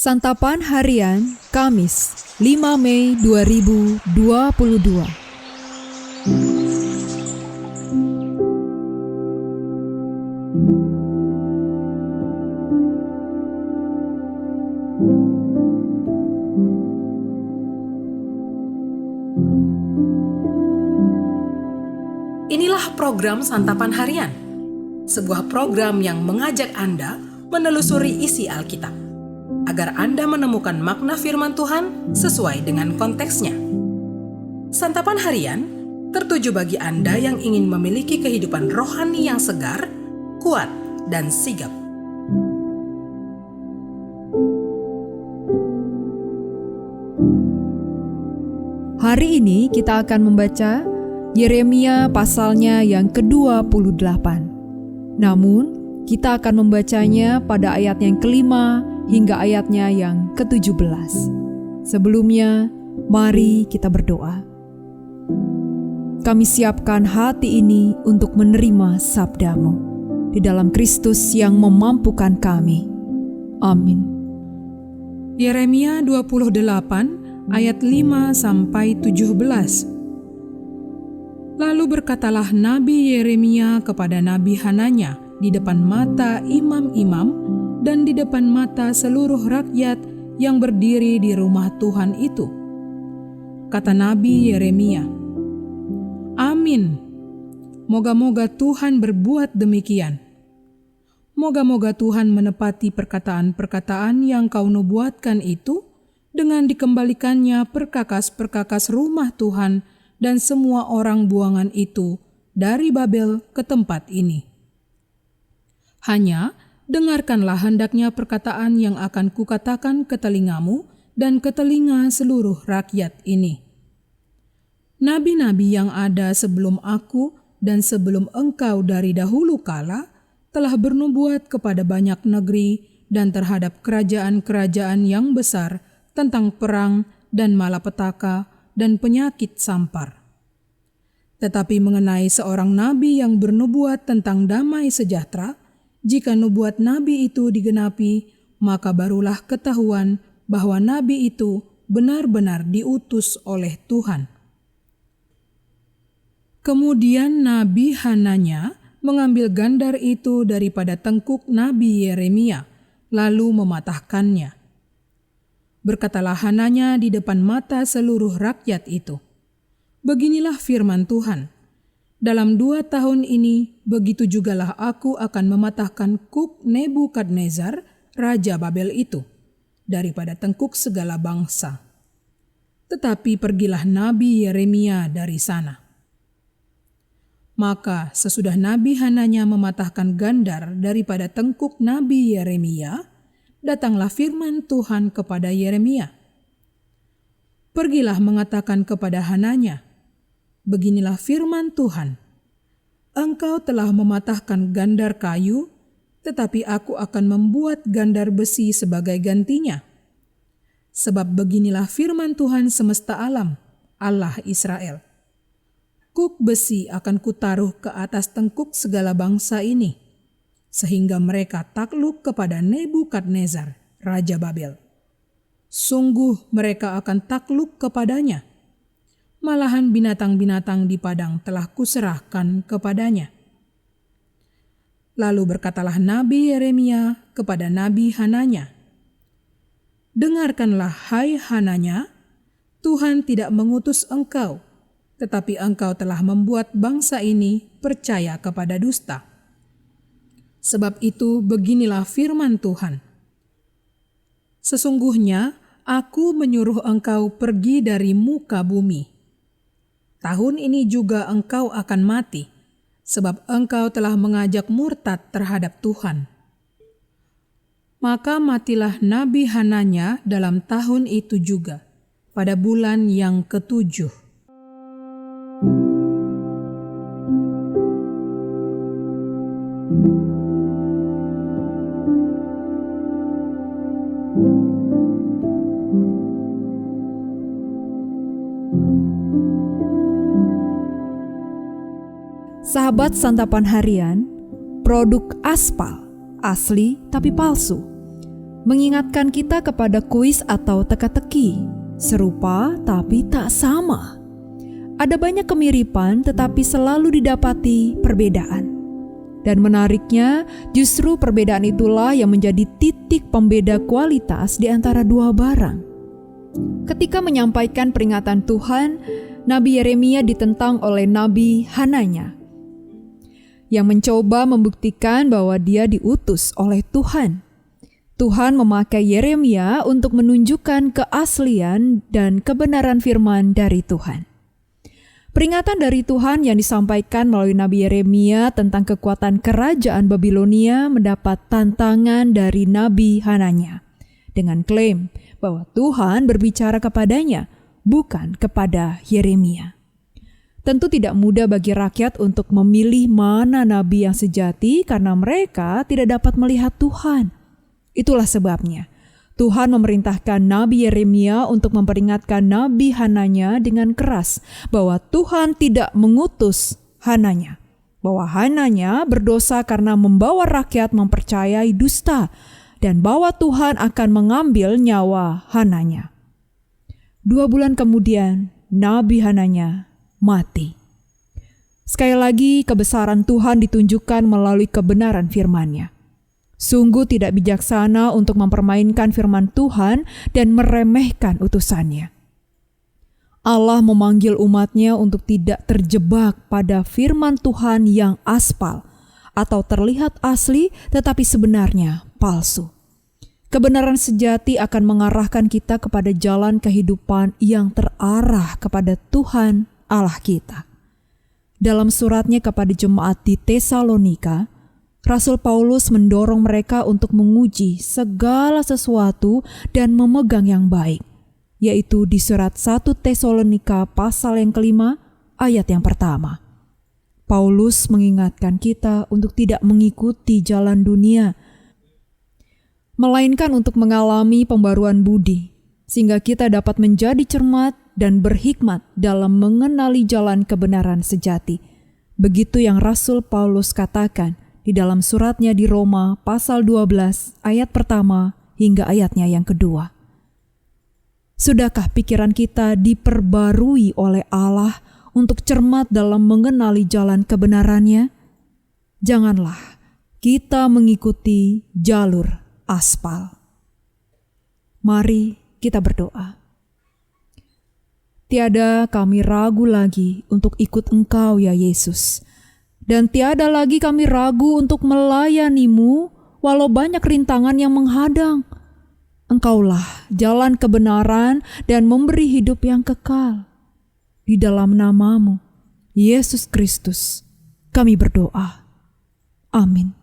Santapan Harian Kamis 5 Mei 2022. Inilah program Santapan Harian, sebuah program yang mengajak Anda menelusuri isi Alkitab, agar Anda menemukan makna firman Tuhan sesuai dengan konteksnya. Santapan Harian tertuju bagi Anda yang ingin memiliki kehidupan rohani yang segar, kuat, dan sigap. Hari ini kita akan membaca Yeremia pasalnya yang ke-28. Namun, kita akan membacanya pada ayat yang ke-5 hingga ayatnya yang ke-17. Sebelumnya, mari kita berdoa. Kami siapkan hati ini untuk menerima sabda-Mu di dalam Kristus yang memampukan kami. Amin. Yeremia 28 ayat 5-17. Lalu berkatalah Nabi Yeremia kepada Nabi Hananya di depan mata imam-imam dan di depan mata seluruh rakyat yang berdiri di rumah Tuhan itu. Kata Nabi Yeremia, "Amin. Moga-moga Tuhan berbuat demikian. Moga-moga Tuhan menepati perkataan-perkataan yang kau nubuatkan itu dengan dikembalikannya perkakas-perkakas rumah Tuhan dan semua orang buangan itu dari Babel ke tempat ini. Hanya dengarkanlah hendaknya perkataan yang akan kukatakan ke telingamu dan ke telinga seluruh rakyat ini. Nabi-nabi yang ada sebelum aku dan sebelum engkau dari dahulu kala telah bernubuat kepada banyak negeri dan terhadap kerajaan-kerajaan yang besar tentang perang dan malapetaka dan penyakit sampar. Tetapi mengenai seorang nabi yang bernubuat tentang damai sejahtera, jika nubuat nabi itu digenapi, maka barulah ketahuan bahwa nabi itu benar-benar diutus oleh Tuhan." Kemudian Nabi Hananya mengambil gandar itu daripada tengkuk Nabi Yeremia, lalu mematahkannya. Berkatalah Hananya di depan mata seluruh rakyat itu, "Beginilah firman Tuhan, dalam 2 tahun ini begitu jugalah aku akan mematahkan kuk Nebukadnezar, Raja Babel itu, daripada tengkuk segala bangsa." Tetapi pergilah Nabi Yeremia dari sana. Maka sesudah Nabi Hananya mematahkan gandar daripada tengkuk Nabi Yeremia, datanglah firman Tuhan kepada Yeremia. "Pergilah mengatakan kepada Hananya, beginilah firman Tuhan, engkau telah mematahkan gandar kayu, tetapi aku akan membuat gandar besi sebagai gantinya. Sebab beginilah firman Tuhan semesta alam, Allah Israel. Kuk besi akan kutaruh ke atas tengkuk segala bangsa ini, sehingga mereka takluk kepada Nebukadnezar, Raja Babel. Sungguh mereka akan takluk kepadanya. Malahan binatang-binatang di padang telah kuserahkan kepadanya." Lalu berkatalah Nabi Yeremia kepada Nabi Hananya, "Dengarkanlah hai Hananya, Tuhan tidak mengutus engkau, tetapi engkau telah membuat bangsa ini percaya kepada dusta. Sebab itu beginilah firman Tuhan, sesungguhnya aku menyuruh engkau pergi dari muka bumi. Tahun ini juga engkau akan mati, sebab engkau telah mengajak murtad terhadap Tuhan." Maka matilah Nabi Hananya dalam tahun itu juga, pada bulan yang ke-7. Sahabat Santapan Harian, produk Aspal, asli tapi palsu. mengingatkan kita kepada kuis atau teka-teki, serupa tapi tak sama. Ada banyak kemiripan tetapi selalu didapati perbedaan. Dan menariknya, justru perbedaan itulah yang menjadi titik pembeda kualitas di antara dua barang. Ketika menyampaikan peringatan Tuhan, Nabi Yeremia ditentang oleh Nabi Hananya, yang mencoba membuktikan bahwa dia diutus oleh Tuhan. Tuhan memakai Yeremia untuk menunjukkan keaslian dan kebenaran firman dari Tuhan. Peringatan dari Tuhan yang disampaikan melalui Nabi Yeremia tentang kekuatan kerajaan Babilonia mendapat tantangan dari Nabi Hananya dengan klaim bahwa Tuhan berbicara kepadanya, bukan kepada Yeremia. Tentu tidak mudah bagi rakyat untuk memilih mana nabi yang sejati karena mereka tidak dapat melihat Tuhan. Itulah sebabnya Tuhan memerintahkan Nabi Yeremia untuk memperingatkan Nabi Hananya dengan keras bahwa Tuhan tidak mengutus Hananya, bahwa Hananya berdosa karena membawa rakyat mempercayai dusta, dan bahwa Tuhan akan mengambil nyawa Hananya. 2 bulan kemudian, Nabi Hananya mati. Sekali lagi, kebesaran Tuhan ditunjukkan melalui kebenaran firman-Nya. Sungguh tidak bijaksana untuk mempermainkan firman Tuhan dan meremehkan utusannya. Allah memanggil umat-Nya untuk tidak terjebak pada firman Tuhan yang aspal atau terlihat asli tetapi sebenarnya palsu. Kebenaran sejati akan mengarahkan kita kepada jalan kehidupan yang terarah kepada Tuhan Allah kita. Dalam suratnya kepada jemaat di Tesalonika, Rasul Paulus mendorong mereka untuk menguji segala sesuatu dan memegang yang baik, yaitu di surat 1 Tesalonika pasal yang 5 ayat yang pertama. Paulus mengingatkan kita untuk tidak mengikuti jalan dunia, melainkan untuk mengalami pembaruan budi, sehingga kita dapat menjadi cermat dan berhikmat dalam mengenali jalan kebenaran sejati. Begitu yang Rasul Paulus katakan di dalam suratnya di Roma pasal 12 ayat pertama hingga ayatnya yang kedua. Sudahkah pikiran kita diperbarui oleh Allah untuk cermat dalam mengenali jalan kebenarannya? Janganlah kita mengikuti jalur aspal. Mari kita berdoa. Tiada kami ragu lagi untuk ikut Engkau ya Yesus. Dan tiada lagi kami ragu untuk melayani-Mu walau banyak rintangan yang menghadang. Engkaulah jalan kebenaran dan memberi hidup yang kekal. Di dalam nama-Mu, Yesus Kristus, kami berdoa. Amin.